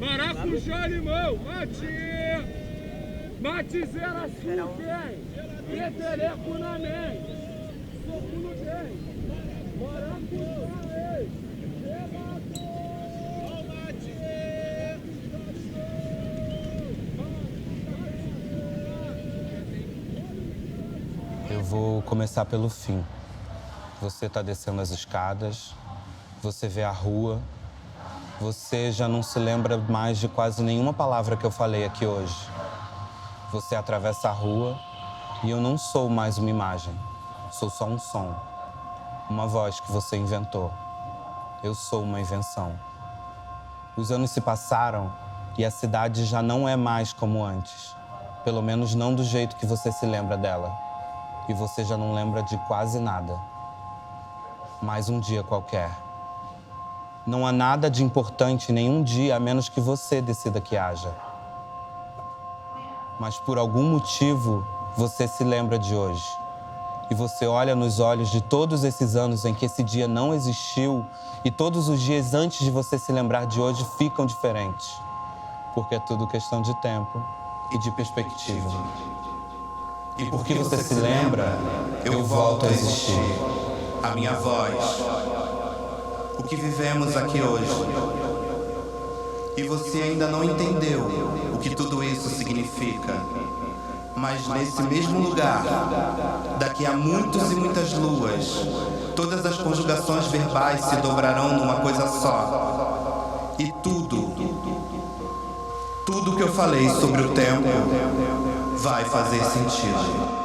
Maracujá, limão, mate! Mate zero açúcar! Peteleco na mente! Soco no dente! Maracujá, ei! Eu vou começar pelo fim. Você tá descendo as escadas, você vê a rua, você já não se lembra mais de quase nenhuma palavra que eu falei aqui hoje. Você atravessa a rua e eu não sou mais uma imagem, sou só um som, uma voz que você inventou. Eu sou uma invenção. Os anos se passaram e a cidade já não é mais como antes, pelo menos não do jeito que você se lembra dela. E você já não lembra de quase nada. Mais um dia qualquer. Não há nada de importante nenhum dia a menos que você decida que haja. Mas por algum motivo, você se lembra de hoje. E você olha nos olhos de todos esses anos em que esse dia não existiu e todos os dias antes de você se lembrar de hoje ficam diferentes. Porque é tudo questão de tempo e de perspectiva. E porque você se lembra, eu volto a existir. A minha voz. O que vivemos aqui hoje. E você ainda não entendeu o que tudo isso significa. Mas nesse mesmo lugar, daqui a muitos e muitas luas, todas as conjugações verbais se dobrarão numa coisa só. E tudo que eu falei sobre o tempo vai fazer sentido.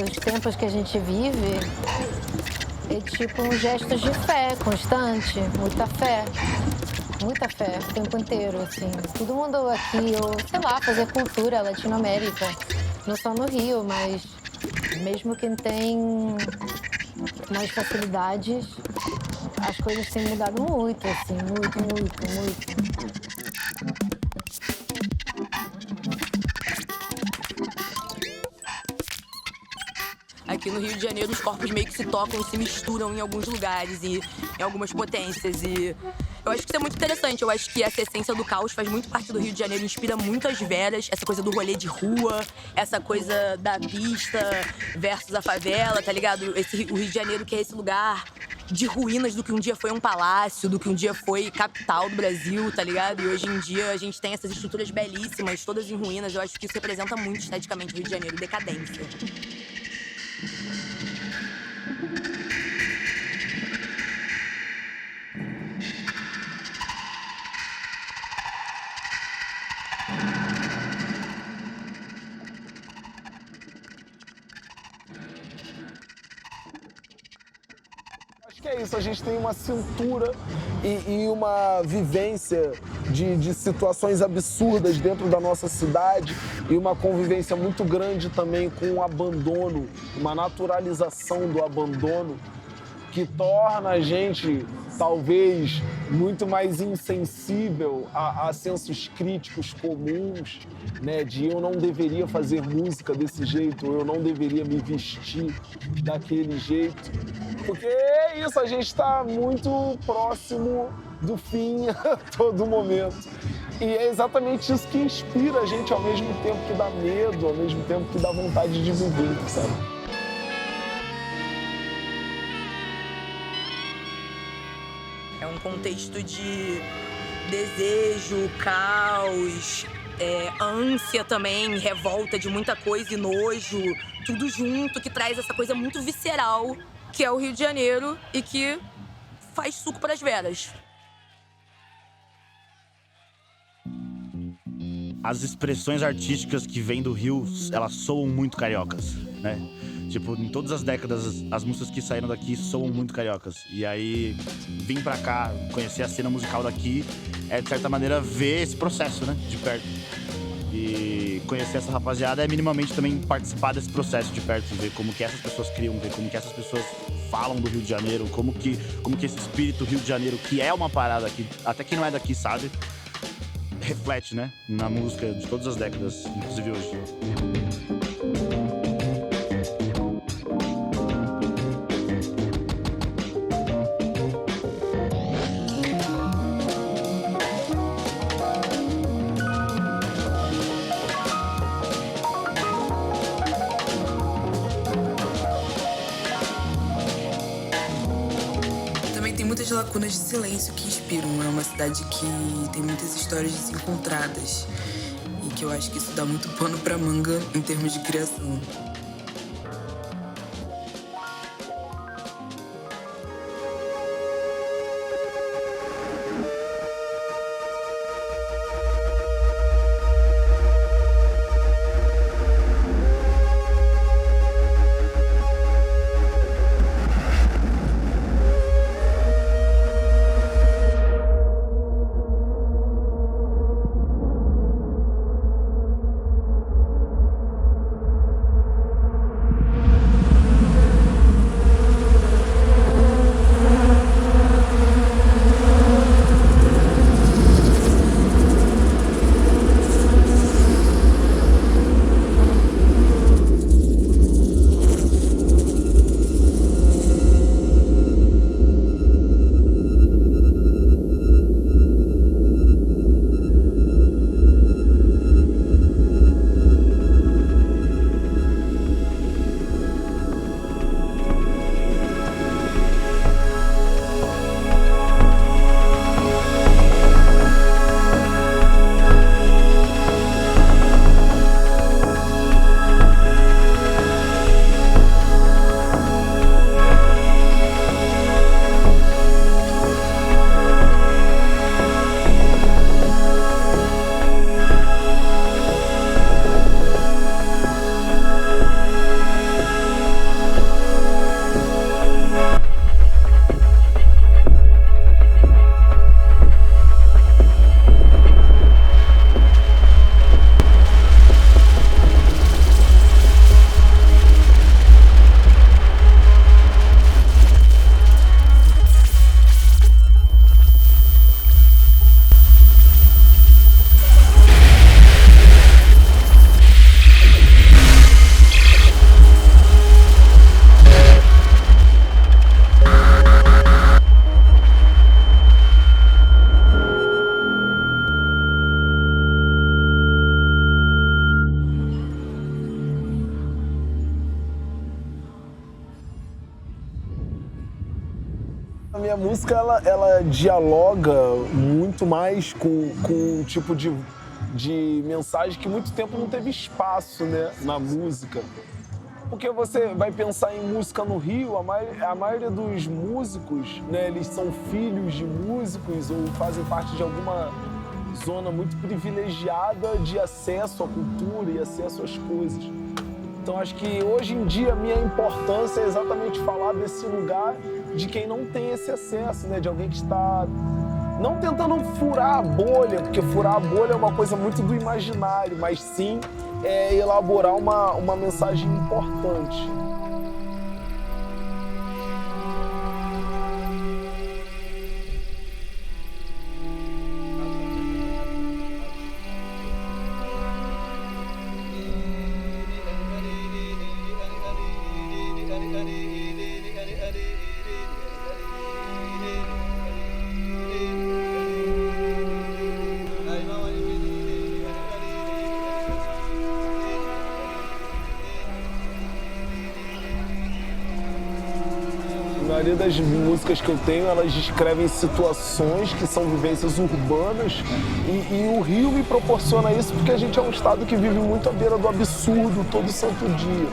Os tempos que a gente vive é tipo um gesto de fé constante, muita fé o tempo inteiro, assim. Todo mundo aqui, ou sei lá, fazer cultura Latinoamérica, não só no Rio, mas mesmo quem tem mais facilidades, as coisas têm mudado muito, assim, muito. Aqui no Rio de Janeiro, os corpos meio que se tocam e se misturam em alguns lugares e em algumas potências. E eu acho que isso é muito interessante. Eu acho que essa essência do caos faz muito parte do Rio de Janeiro, inspira muitas veras, essa coisa do rolê de rua, essa coisa da pista versus a favela, tá ligado? O Rio de Janeiro que é esse lugar de ruínas do que um dia foi um palácio, do que um dia foi capital do Brasil, tá ligado? E hoje em dia a gente tem essas estruturas belíssimas, todas em ruínas. Eu acho que isso representa muito esteticamente o Rio de Janeiro, decadência. Acho que é isso, a gente tem uma cintura e uma vivência de situações absurdas dentro da nossa cidade e uma convivência muito grande também com o abandono, uma naturalização do abandono que torna a gente talvez muito mais insensível a sensos críticos comuns, né, de eu não deveria fazer música desse jeito, ou eu não deveria me vestir daquele jeito. Porque é isso, a gente está muito próximo do fim a todo momento. E é exatamente isso que inspira a gente ao mesmo tempo que dá medo, ao mesmo tempo que dá vontade de viver, sabe? É um contexto de desejo, caos, ânsia também, revolta de muita coisa e nojo, tudo junto, que traz essa coisa muito visceral, que é o Rio de Janeiro e que faz suco para as veras. As expressões artísticas que vêm do Rio, elas soam muito cariocas, né? Tipo, em todas as décadas, as músicas que saíram daqui soam muito cariocas. E aí, vim pra cá, conhecer a cena musical daqui, de certa maneira, ver esse processo, né? De perto. E conhecer essa rapaziada é minimamente também participar desse processo de perto, ver como que essas pessoas criam, ver como que essas pessoas falam do Rio de Janeiro, como que esse espírito Rio de Janeiro, que é uma parada que até quem não é daqui sabe, reflete, né? Na música de todas as décadas, inclusive hoje. Muitas lacunas de silêncio que inspiram. É uma cidade que tem muitas histórias desencontradas e que eu acho que isso dá muito pano pra manga em termos de criação. A minha música, ela dialoga muito mais com um tipo de mensagem que muito tempo não teve espaço, né, na música. Porque você vai pensar em música no Rio, a maioria dos músicos, né, eles são filhos de músicos ou fazem parte de alguma zona muito privilegiada de acesso à cultura e acesso às coisas. Então acho que hoje em dia a minha importância é exatamente falar desse lugar de quem não tem esse acesso, né? De alguém que está não tentando furar a bolha, porque furar a bolha é uma coisa muito do imaginário, mas sim elaborar uma mensagem importante. maioria das músicas que eu tenho, elas descrevem situações que são vivências urbanas e o Rio me proporciona isso porque a gente é um estado que vive muito à beira do absurdo todo santo dia.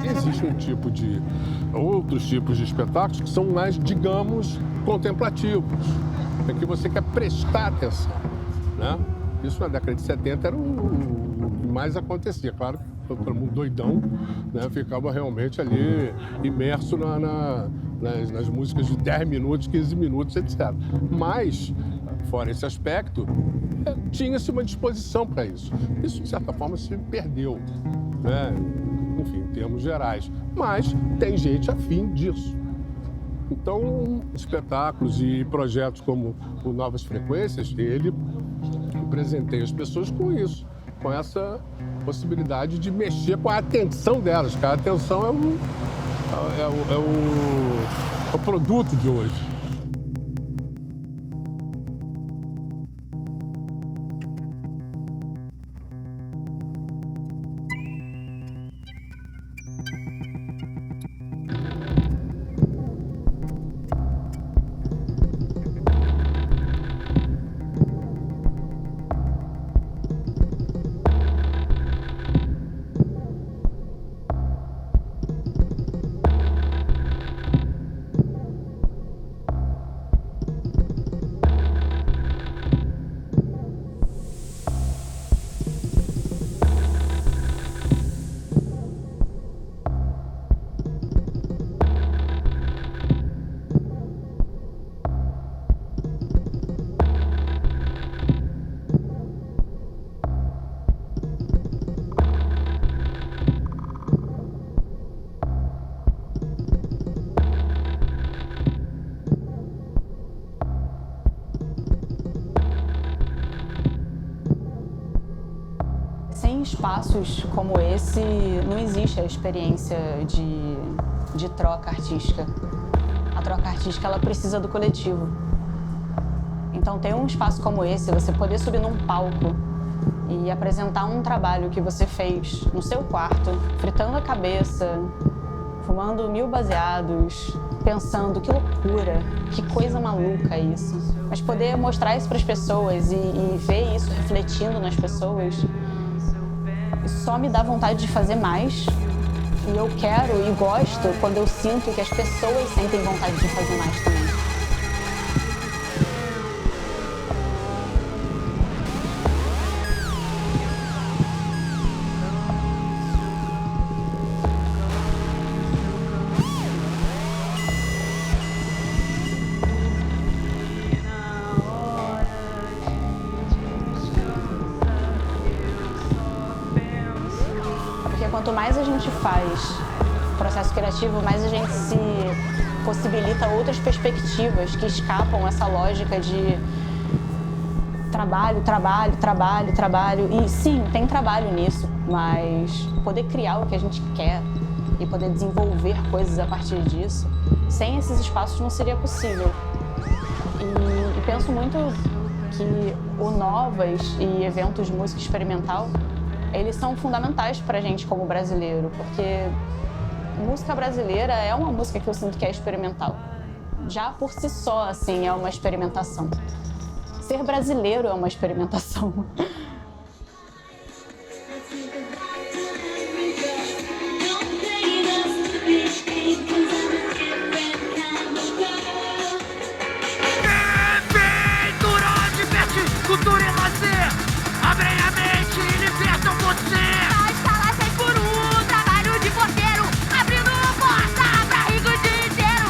Existe outros tipos de espetáculos que são mais, digamos, contemplativos, em que você quer prestar atenção, né? Isso na década de 70 era o que mais acontecia. Claro que todo mundo doidão, né? Ficava realmente ali imerso nas músicas de 10 minutos, 15 minutos, etc. Mas, fora esse aspecto, tinha-se uma disposição para isso. Isso, de certa forma, se perdeu, né? Enfim, em termos gerais. Mas tem gente afim disso. Então, espetáculos e projetos como o Novas Frequências, ele presenteia as pessoas com isso, com essa possibilidade de mexer com a atenção delas, porque a atenção é o produto de hoje. Sem espaços como esse, não existe a experiência de troca artística. A troca artística, ela precisa do coletivo. Então, ter um espaço como esse, você poder subir num palco e apresentar um trabalho que você fez no seu quarto, fritando a cabeça, fumando 1000 baseados, pensando que loucura, que coisa maluca isso. Mas poder mostrar isso para as pessoas e ver isso refletindo nas pessoas, isso só me dá vontade de fazer mais. E eu quero e gosto quando eu sinto que as pessoas sentem vontade de fazer mais também. Quanto mais a gente faz processo criativo, mais a gente se possibilita outras perspectivas que escapam essa lógica de trabalho, trabalho, trabalho, trabalho. E sim, tem trabalho nisso, mas poder criar o que a gente quer e poder desenvolver coisas a partir disso, sem esses espaços não seria possível. E penso muito que o Novas e eventos de música experimental, eles são fundamentais pra gente como brasileiro, porque música brasileira é uma música que eu sinto que é experimental. Já por si só, assim, é uma experimentação. Ser brasileiro é uma experimentação. Cultura e lazer, abrem a mente e libertam você. As palavras por um trabalho de porteiro, abrindo a porta pra rico o dia inteiro.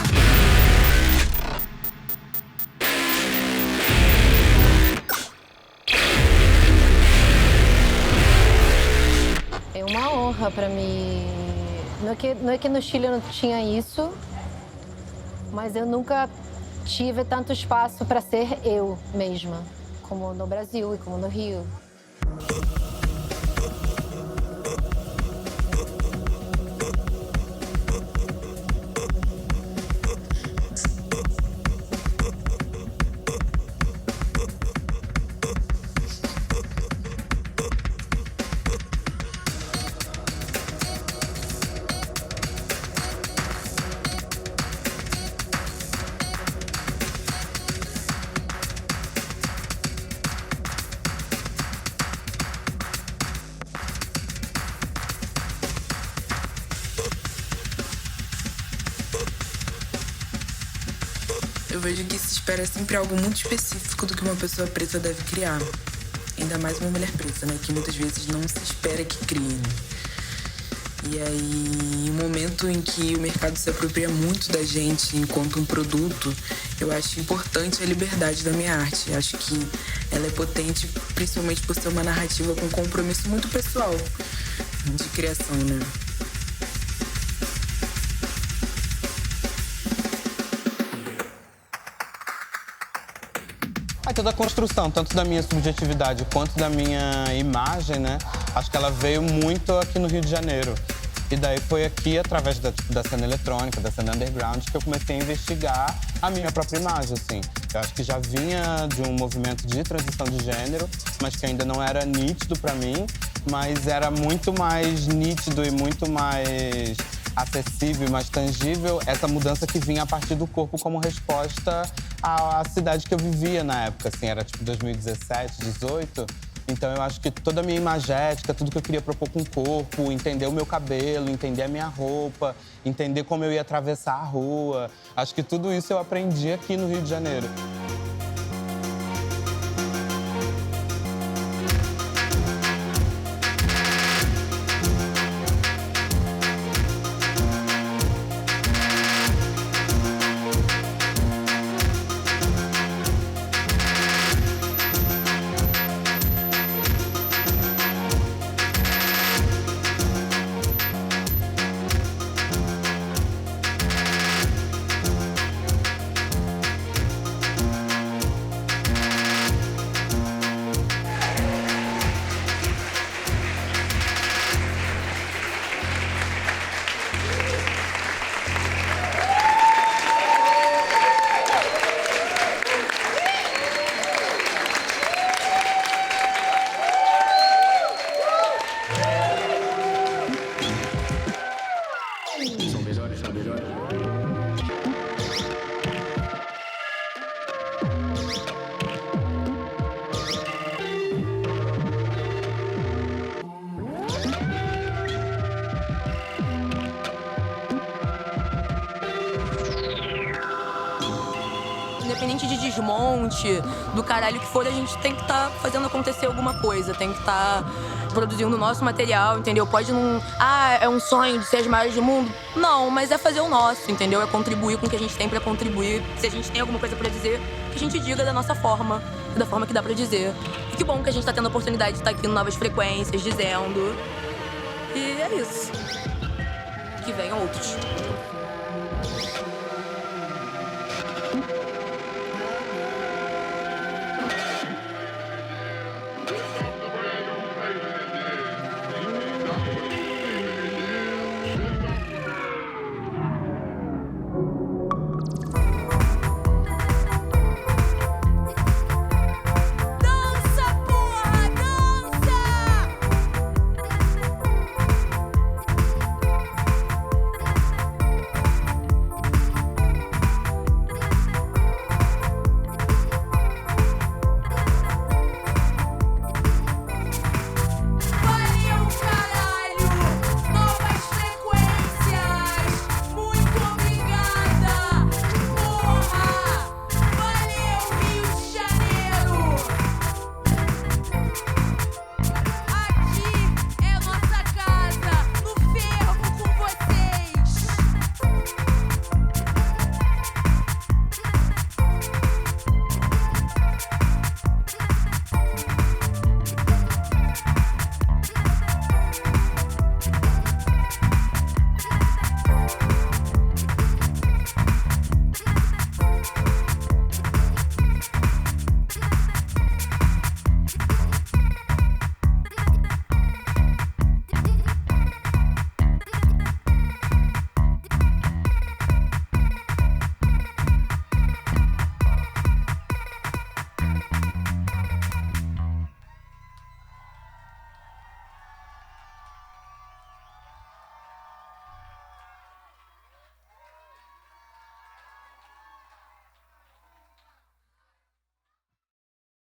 É uma honra pra mim. Não é que no Chile eu não tinha isso, mas eu nunca tive tanto espaço pra ser eu mesma, como no Brasil e como no Rio. Eu vejo que se espera sempre algo muito específico do que uma pessoa preta deve criar. Ainda mais uma mulher preta, né? Que muitas vezes não se espera que crie, né? E aí, em um momento em que o mercado se apropria muito da gente enquanto um produto, eu acho importante a liberdade da minha arte. Acho que ela é potente, principalmente por ser uma narrativa com compromisso muito pessoal de criação, né? Toda a construção, tanto da minha subjetividade quanto da minha imagem, né? Acho que ela veio muito aqui no Rio de Janeiro. E daí foi aqui, através da cena eletrônica, da cena underground, que eu comecei a investigar a minha própria imagem, assim. Eu acho que já vinha de um movimento de transição de gênero, mas que ainda não era nítido pra mim, mas era muito mais nítido e muito mais acessível e mais tangível essa mudança que vinha a partir do corpo como resposta à cidade que eu vivia na época, assim, era tipo 2017, 18. Então eu acho que toda a minha imagética, tudo que eu queria propor com o corpo, entender o meu cabelo, entender a minha roupa, entender como eu ia atravessar a rua, acho que tudo isso eu aprendi aqui no Rio de Janeiro. Independente de desmonte, do caralho que for, a gente tem que estar fazendo acontecer alguma coisa, tem que estar produzindo o nosso material, entendeu? Pode não... Ah, é um sonho de ser as maiores do mundo? Não, mas é fazer o nosso, entendeu? É contribuir com o que a gente tem pra contribuir. Se a gente tem alguma coisa pra dizer, que a gente diga da nossa forma, da forma que dá pra dizer. E que bom que a gente tá tendo a oportunidade de estar aqui em Novas Frequências, dizendo. E é isso. Que venham outros.